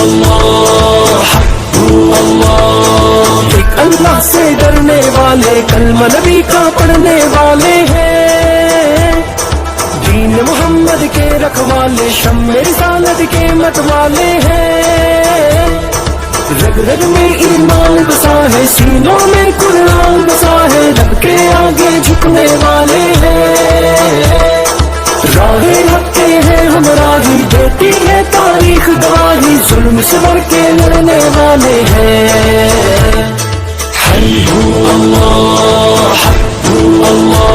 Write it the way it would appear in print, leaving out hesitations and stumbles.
अल्लाह, अल्लाह। एक अल्लाह से डरने वाले, कलमा नबी का पढ़ने वाले हैं, दीन मोहम्मद के रखवाले, शम्मे रिसालत के मतवाले हैं। रग रग में ईमान बसा है, सीनों में कुरान बसा है, रब के आगे झुकने वाले हैं। राहें रखते हैं हम राही, देती है तारीख गवाही, जुल्म से बढ़ के लड़ने वाले हैं। हल्लू अल्लाह, हल्लू अल्लाह।